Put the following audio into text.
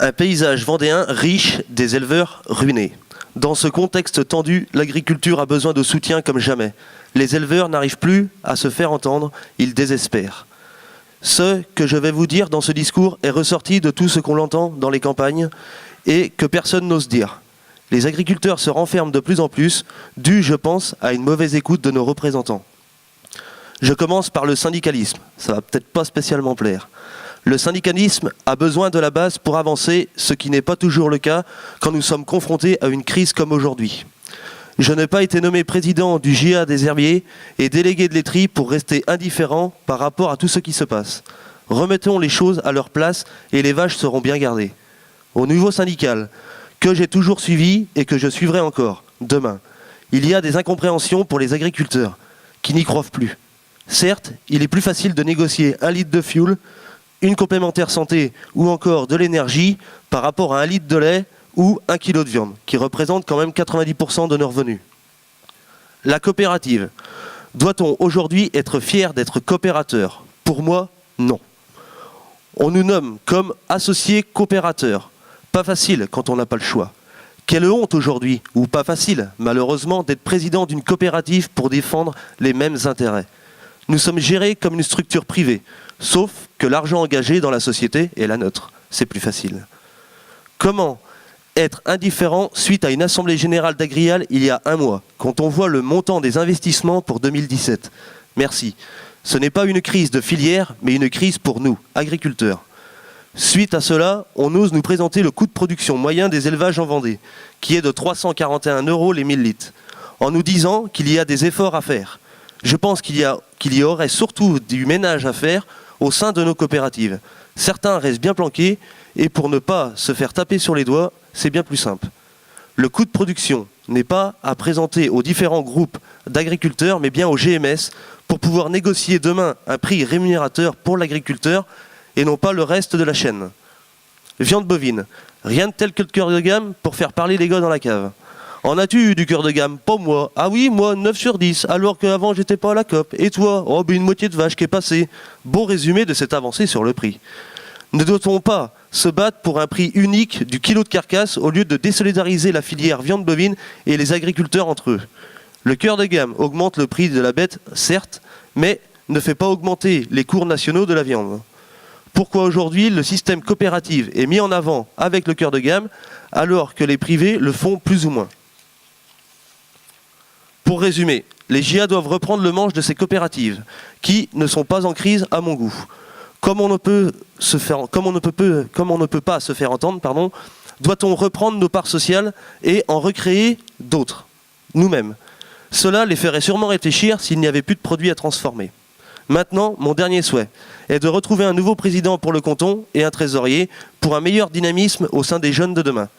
Un paysage vendéen riche, des éleveurs ruinés. Dans ce contexte tendu, l'agriculture a besoin de soutien comme jamais. Les éleveurs n'arrivent plus à se faire entendre, ils désespèrent. Ce que je vais vous dire dans ce discours est ressorti de tout ce qu'on entend dans les campagnes et que personne n'ose dire. Les agriculteurs se renferment de plus en plus, dû, je pense, à une mauvaise écoute de nos représentants. Je commence par le syndicalisme, ça va peut-être pas spécialement plaire. Le syndicalisme a besoin de la base pour avancer, ce qui n'est pas toujours le cas quand nous sommes confrontés à une crise comme aujourd'hui. Je n'ai pas été nommé président du JA des herbiers et délégué de laiterie pour rester indifférent par rapport à tout ce qui se passe. Remettons les choses à leur place et les vaches seront bien gardées. Au niveau syndical, que j'ai toujours suivi et que je suivrai encore, demain, il y a des incompréhensions pour les agriculteurs qui n'y croient plus. Certes, il est plus facile de négocier 1 litre de fioul, une complémentaire santé ou encore de l'énergie par rapport à 1 litre de lait ou 1 kilo de viande, qui représente quand même 90% de nos revenus. La coopérative. Doit-on aujourd'hui être fier d'être coopérateur? Pour moi, non. On nous nomme comme associés coopérateurs. Pas facile quand on n'a pas le choix. Quelle honte aujourd'hui, ou pas facile, malheureusement, d'être président d'une coopérative pour défendre les mêmes intérêts. Nous sommes gérés comme une structure privée, sauf que l'argent engagé dans la société est la nôtre. C'est plus facile. Comment être indifférent suite à une assemblée générale d'Agrial il y a 1 mois, quand on voit le montant des investissements pour 2017? Merci. Ce n'est pas une crise de filière, mais une crise pour nous, agriculteurs. Suite à cela, on ose nous présenter le coût de production moyen des élevages en Vendée, qui est de 341 € les 1000 litres, en nous disant qu'il y a des efforts à faire. Je pense qu'il y aurait surtout du ménage à faire au sein de nos coopératives. Certains restent bien planqués et pour ne pas se faire taper sur les doigts, c'est bien plus simple. Le coût de production n'est pas à présenter aux différents groupes d'agriculteurs, mais bien au GMS pour pouvoir négocier demain un prix rémunérateur pour l'agriculteur et non pas le reste de la chaîne. Viande bovine, rien de tel que le cœur de gamme pour faire parler les gars dans la cave. En as-tu eu du cœur de gamme? Pas moi. Ah oui, moi, 9 sur 10, alors qu'avant j'étais pas à la COP. Et toi? Oh, ben une moitié de vache qui est passée. Bon résumé de cette avancée sur le prix. Ne doit-on pas se battre pour un prix unique du kilo de carcasse au lieu de désolidariser la filière viande bovine et les agriculteurs entre eux? Le cœur de gamme augmente le prix de la bête, certes, mais ne fait pas augmenter les cours nationaux de la viande. Pourquoi aujourd'hui le système coopératif est mis en avant avec le cœur de gamme alors que les privés le font plus ou moins? Pour résumer, les JA doivent reprendre le manche de ces coopératives qui ne sont pas en crise à mon goût. Comme on ne peut pas se faire entendre, doit-on reprendre nos parts sociales et en recréer d'autres, nous-mêmes? Cela les ferait sûrement réfléchir s'il n'y avait plus de produits à transformer. Maintenant, mon dernier souhait est de retrouver un nouveau président pour le canton et un trésorier pour un meilleur dynamisme au sein des jeunes de demain.